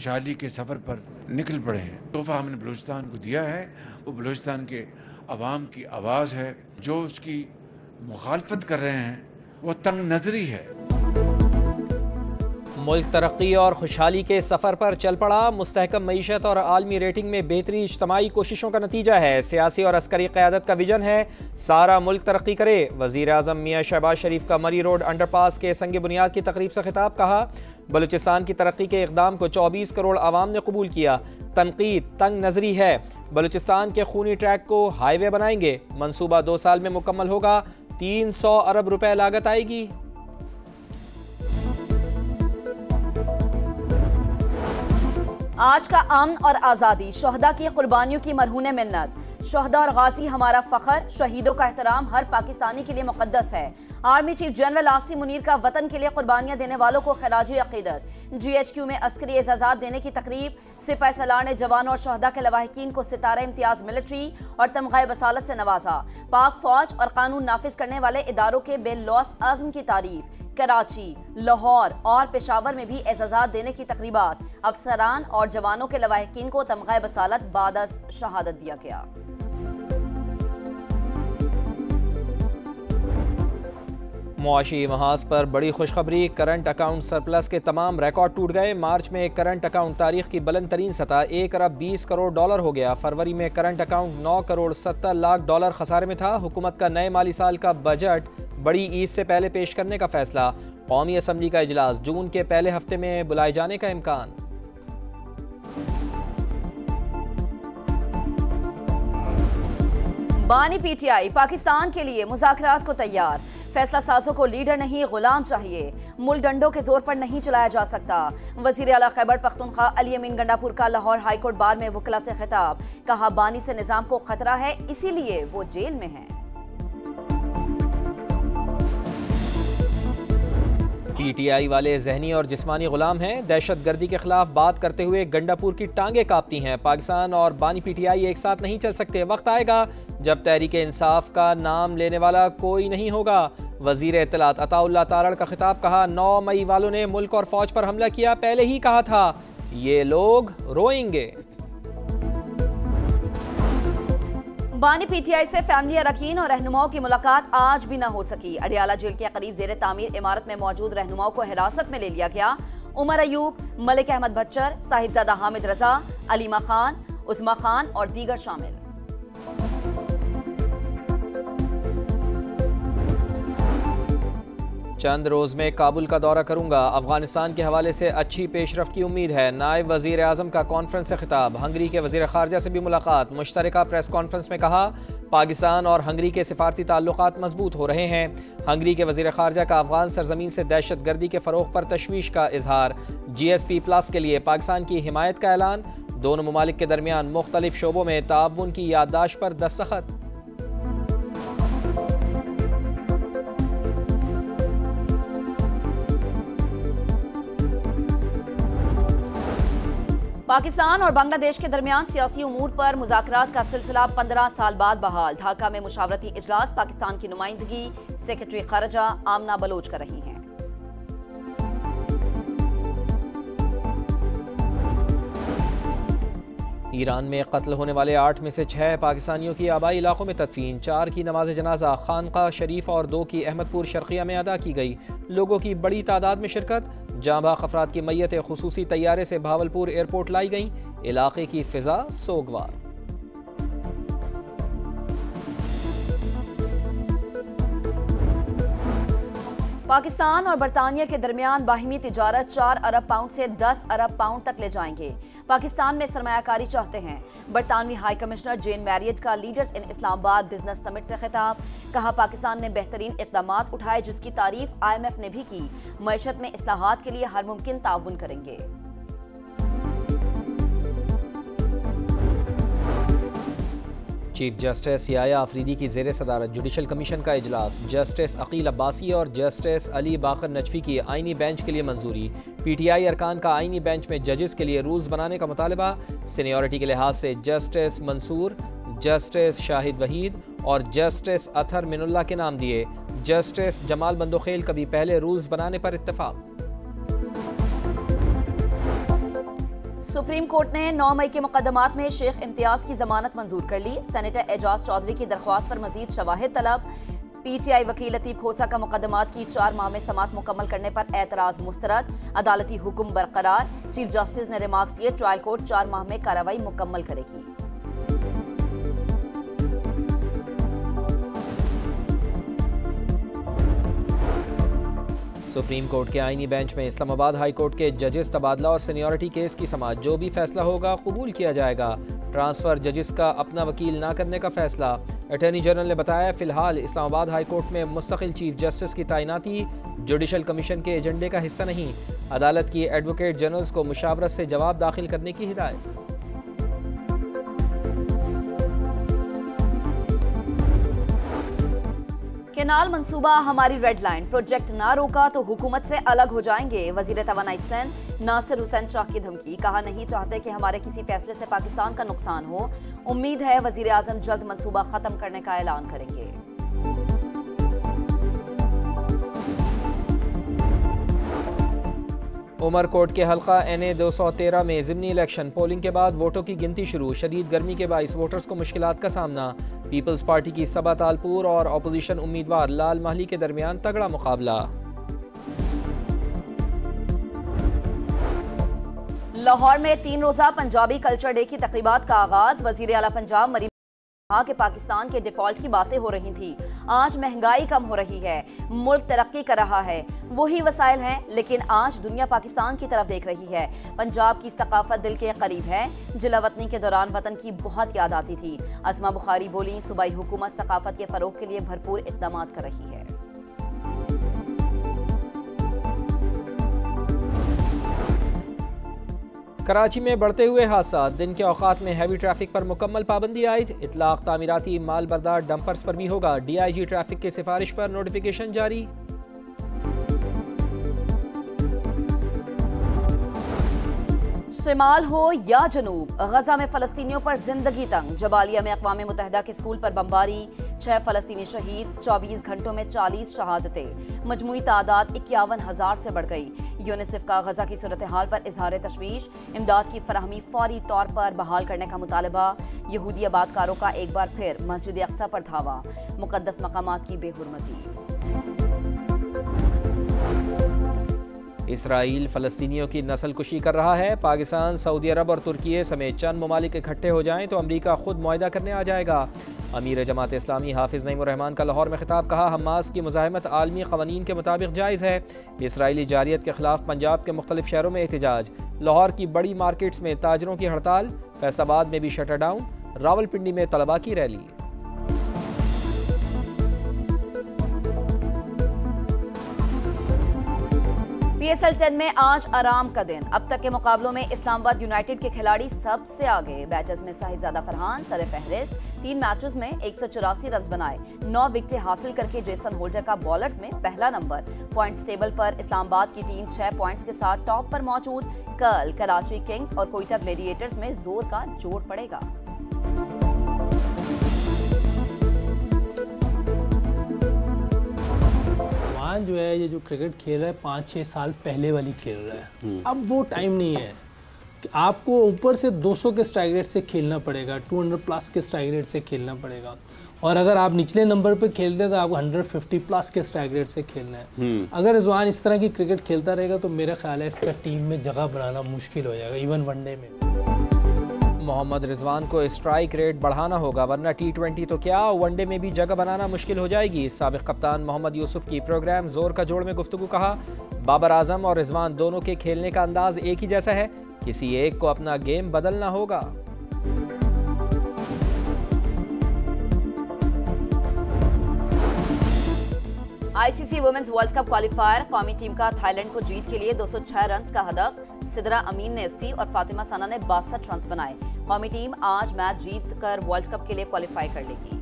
खुशहाली के सफ़र पर निकल पड़े हैं। तोहफा हमने बलूचिस्तान को दिया है, वो बलूचिस्तान के अवाम की आवाज़ है। जो उसकी मुखालफत कर रहे हैं वो तंग नजरी है। मुल्क तरक्की और खुशहाली के सफ़र पर चल पड़ा। मुस्तहकम मईशत और आलमी रेटिंग में बेहतरी इज्तमाई कोशिशों का नतीजा है। सियासी और अस्करी क़यादत का विजन है सारा मुल्क तरक्की करे। वज़ीर आज़म मियाँ शहबाज शरीफ का मरी रोड अंडरपास के संग बुनियाद की तकरीब से खिताब। कहा बलूचिस्तान की तरक्की के इक़दाम को 24 करोड़ आवाम ने कबूल किया। तनकीद तंग नजरी है। बलूचिस्तान के खूनी ट्रैक को हाईवे बनाएंगे। मनसूबा 2 साल में मुकम्मल होगा। 300 अरब रुपए लागत आएगी। आज का अमन और आज़ादी, शहदा की कुर्बानियों की मरहून मिन्नत। शहदा और गाजी हमारा फ़ख्र, शहीदों का एहतराम हर पाकिस्तानी के लिए मुक़द्दस है। Army chief general Asim Munir का वतन के लिए कुर्बानियां देने वालों को खिराज अक़ीदत। GHQ में अस्करी एजाज़ात देने की तकरीब। सिपाही सलार ने जवानों और शहदा के लवाहिकीन को सितारा इम्तियाज मिलिट्री और तमग़ा बसालत से नवाजा। पाक फौज और कानून नाफिज करने वाले इदारों के बेलौस आज़म की तारीफ। कराची, लाहौर और पेशावर में भी एजाज़ात देने की तकरीबात। अफसरान और जवानों के लवाहिकीन को तमग़ा बसालत बादस शहादत दिया गया। मुआशी महाज पर बड़ी खुशखबरी। करंट अकाउंट सरप्लस के तमाम रिकॉर्ड टूट गए। मार्च में करंट अकाउंट तारीख की बुलंद तरीन सतह 1 अरब 20 करोड़ डॉलर हो गया। फरवरी में current account 9 crore 70 lakh dollar खसारे में था। हुकूमत का नए माली साल का बजट बड़ी ईद से पहले पेश करने का फैसला। कौमी असम्बली का इजलास जून के पहले हफ्ते में बुलाए जाने का इम्कान। बानी PTI पाकिस्तान के लिए मुज़ाकरात को तैयार। फैसला साजों को लीडर नहीं गुलाम चाहिए। मुल्क डंडों के जोर पर नहीं चलाया जा सकता। वज़ीर आला खैबर पख्तूनख्वा अली अमीन गंडापुर का लाहौर हाईकोर्ट बार में वकला से खिताब। कहा बानी से निजाम को खतरा है, इसीलिए वो जेल में है। PTI वाले जहनी और जिस्मानी गुलाम हैं। दहशत गर्दी के खिलाफ बात करते हुए गंडापुर की टांगे कांपती हैं। पाकिस्तान और बानी PTI एक साथ नहीं चल सकते। वक्त आएगा जब तहरीक इंसाफ का नाम लेने वाला कोई नहीं होगा। वजीर इत्तलात अताउल्लाह तारड़ का खिताब। कहा 9 मई वालों ने मुल्क और फौज पर हमला किया, पहले ही कहा था ये लोग रोएंगे। बानी PTI से फैमिली अरकान और रहनुमाओं की मुलाकात आज भी न हो सकी। अडियाला जेल के करीब जेर तामीर इमारत में मौजूद रहनुमाओं को हिरासत में ले लिया गया। उमर अयूब, मलिक अहमद बच्चर, साहिबजादा हामिद रजा, अलीमा खान, उस्मा खान और दीगर शामिल। चंद रोज़ में काबुल का दौरा करूंगा। अफगानिस्तान के हवाले से अच्छी पेशरफ्त की उम्मीद है। नायब वज़ीर आज़म का कॉन्फ्रेंस से खिताब। हंगरी के वज़ीर ख़ारजा से भी मुलाकात। मुश्तरका प्रेस कॉन्फ्रेंस में कहा पाकिस्तान और हंगरी के सिफारती ताल्लुकात मजबूत हो रहे हैं। हंगरी के वज़ीर ख़ारजा का अफगान सरजमीन से दहशत गर्दी के फ़रोग़ पर तशवीश का इजहार। GSP+ के लिए पाकिस्तान की हिमायत का ऐलान। दोनों ममालिक के दरमियान मुख्तलिफ शोबों में ताउन की याददाश्त पर दस्तखत। पाकिस्तान और बांग्लादेश के दरमियान सियासी उमूर पर मुज़ाकरात का सिलसिला 15 साल बाद बहाल। ढाका में मुशावरती इजलास। पाकिस्तान की नुमाइंदगी सेक्रेटरी खारजा आमना बलोच कर रही हैं। ईरान में कत्ल होने वाले 8 में से 6 पाकिस्तानियों की आबाई इलाकों में तदफीन। 4 की नमाज जनाजा खानका शरीफ और 2 की अहमदपुर शर्किया में अदा की गई। लोगों की बड़ी तादाद में शिरकत। जांबाग अफराद की मैयतें खुसूसी तैयारे से भावलपुर एयरपोर्ट लाई गईं। इलाके की फिजा सोगवार। पाकिस्तान और बरतानिया के दरमियान बाहिमी तिजारत 4 अरब पाउंड से 10 अरब पाउंड तक ले जाएंगे। पाकिस्तान में सरमायाकारी चाहते हैं। बरतानवी हाई कमिश्नर जेन मैरियट का leaders in Islamabad business summit से खिताब। कहा पाकिस्तान ने बेहतरीन इक़दामात उठाए जिसकी तारीफ IMF ने भी की। मईशत में इस्लाहात के लिए हर मुमकिन ताउन करेंगे। चीफ जस्टिस याया अफरीदी की ज़ेर सदारत जुडिशल कमीशन का इजलास। जस्टिस अकील अब्बासी और जस्टिस अली बाकर नजफी की आइनी बेंच के लिए मंजूरी। PTI अरकान का आइनी बेंच में जजेस के लिए रूल्स बनाने का मुतालबा। सीनियरिटी के लिहाज से जस्टिस मंसूर, जस्टिस शाहिद वहीद और जस्टिस अथर मिनुल्लाह के नाम दिए। जस्टिस जमाल बंदोखेल कभी पहले रूल्स बनाने पर इत्तेफाक। सुप्रीम कोर्ट ने 9 मई के मुकदमात में शेख इम्तियाज की जमानत मंजूर कर ली। सेनेटर एजाज चौधरी की दरख्वास्त पर मजीद शवाहिद तलब। पीटीआई वकील लतीफ खोसा का मुकदमात की 4 माह में समाअत मुकम्मल करने पर एतराज मुस्तरद। अदालती हुक्म बरकरार। चीफ जस्टिस ने रिमार्क्स दिए, ट्रायल कोर्ट 4 माह में कार्रवाई मुकम्मल करेगी। सुप्रीम कोर्ट के आईनी बेंच में इस्लामाबाद हाई कोर्ट के जजेस तबादला और सीनियरिटी केस की समाअत। जो भी फैसला होगा कबूल किया जाएगा। ट्रांसफर जजेस का अपना वकील ना करने का फैसला। अटॉर्नी जनरल ने बताया, फिलहाल इस्लामाबाद हाई कोर्ट में मुस्तकिल चीफ जस्टिस की तैनाती जुडिशल कमीशन के एजेंडे का हिस्सा नहीं। अदालत की एडवोकेट जनरल्स को मुशावरत से जवाब दाखिल करने की हिदायत। केनाल मंसूबा हमारी रेड लाइन, प्रोजेक्ट ना रोका तो हुकूमत से अलग हो जाएंगे। वजीर तवानाई सिंध नासिर हुसैन शाह की धमकी, कहा नहीं चाहते कि हमारे किसी फैसले से पाकिस्तान का नुकसान हो। उम्मीद है वजीर आजम जल्द मंसूबा खत्म करने का ऐलान करेंगे। उमरकोट के हल्का NA 213 में ज़िमनी इलेक्शन पोलिंग के बाद वोटों की गिनती शुरू। शदीद गर्मी के बाइस वोटर्स को मुश्किलात का सामना। पीपल्स पार्टी की सबा तालपुर और अपोजिशन उम्मीदवार लाल महली के दरमियान तगड़ा मुकाबला। लाहौर में 3 रोजा पंजाबी कल्चर डे की तकरीबात का आगाज। वजीर आला पंजाब मरीम कहा कि पाकिस्तान के डिफॉल्ट की बातें हो रही थी, आज महंगाई कम हो रही है, मुल्क तरक्की कर रहा है, वही वसाइल हैं, लेकिन आज दुनिया पाकिस्तान की तरफ देख रही है। पंजाब की सकाफत दिल के करीब है। जिला वतनी के दौरान वतन की बहुत याद आती थी। असमा बुखारी बोली, सूबाई हुकूमत सकाफत के फरोग के लिए भरपूर इक़दाम कर रही है। कराची में बढ़ते हुए हादसा। दिन के औकात में हैवी ट्रैफिक पर मुकम्मल पाबंदी आयद। इतलाक तामीराती माल बरदार डंपर्स पर भी होगा। DIG ट्रैफिक की सिफारिश पर नोटिफिकेशन जारी। शिमाल हो या जनूब, गजा में फलस्तीनियों पर जिंदगी तंग। जबालिया में अक़वाम मुत्तहिदा के स्कूल पर बमबारी, 6 फलस्तीनी शहीद, 24 घंटों में 40 शहादतें। मजमूई तादाद 51,000 से बढ़ गई। यूनिसेफ का गजा की सूरत हाल पर इजहार तशवीश। इमदाद की फराहमी फौरी तौर पर बहाल करने का मुतालबा। यहूदी आबादकारों का एक बार फिर मस्जिद अक्सा पर धावा। मुकद्दस मकामात की बेहुरमती। इसराइल फ़लस्तीनियों की नस्ल कुशी कर रहा है। पाकिस्तान, सऊदी अरब और तुर्की समेत चंद ममालिक इकट्ठे हो जाएं तो अमरीका खुद मुआहदा करने आ जाएगा। अमीर जमात इस्लामी हाफिज़ नईमुर रहमान का लाहौर में खिताब, कहा हमास की मुज़ाहमत आलमी क़वानीन के मुताबिक जायज़ है। इसराइली जारियत के खिलाफ पंजाब के मुख्तलिफ शहरों में एहतजाज। लाहौर की बड़ी मार्केट्स में ताजरों की हड़ताल। फैसलाबाद में भी शटर डाउन। रावलपिंडी में तलबा की रैली। PSL 10 में आज आराम का दिन। अब तक के मुकाबलों में इस्लामाबाद यूनाइटेड के खिलाड़ी सबसे आगे। बैटर्स में साहिदजादा फरहान सरे फहरिस्त। 3 मैचेस में 184 रन बनाए, 9 विकेटें हासिल करके जेसन होल्डर का बॉलर्स में पहला नंबर। पॉइंट्स टेबल पर इस्लामाबाद की टीम 6 पॉइंट्स के साथ टॉप पर मौजूद। कल कराची किंग्स और कोयटा ग्लेडिएटर्स में जोर का जोड़ पड़ेगा। जो है ये जो क्रिकेट खेल रहा है 5-6 साल पहले वाली खेल रहा है। अब वो टाइम नहीं है कि आपको ऊपर से 200 के स्ट्राइक रेट से खेलना पड़ेगा, 200 प्लस के स्ट्राइक रेट से खेलना पड़ेगा। और अगर आप निचले नंबर पे खेलते हैं तो आपको 150 प्लस के स्ट्राइक रेट से खेलना है। अगर रिजवान इस तरह की क्रिकेट खेलता रहेगा तो मेरा ख्याल है इसका टीम में जगह बनाना मुश्किल हो जाएगा, इवन वनडे में। मोहम्मद रिजवान को स्ट्राइक रेट बढ़ाना होगा, वरना T20 तो क्या वनडे में भी जगह बनाना मुश्किल हो जाएगी। साबिक कप्तान मोहम्मद यूसुफ की प्रोग्राम जोर का जोड़ में गुफ्तगू, कहा बाबर आजम और रिजवान दोनों के खेलने का अंदाज एक ही जैसा है, किसी एक को अपना गेम बदलना होगा। ICC women's world cup qualifier. कौमी टीम का थाईलैंड को जीत के लिए 206 रन का हदफ। सिदरा अमीन ने 80 और फातिमा साना ने 62 रन बनाए। कौमी टीम आज मैच जीत कर वर्ल्ड कप के लिए क्वालिफाई कर लेगी।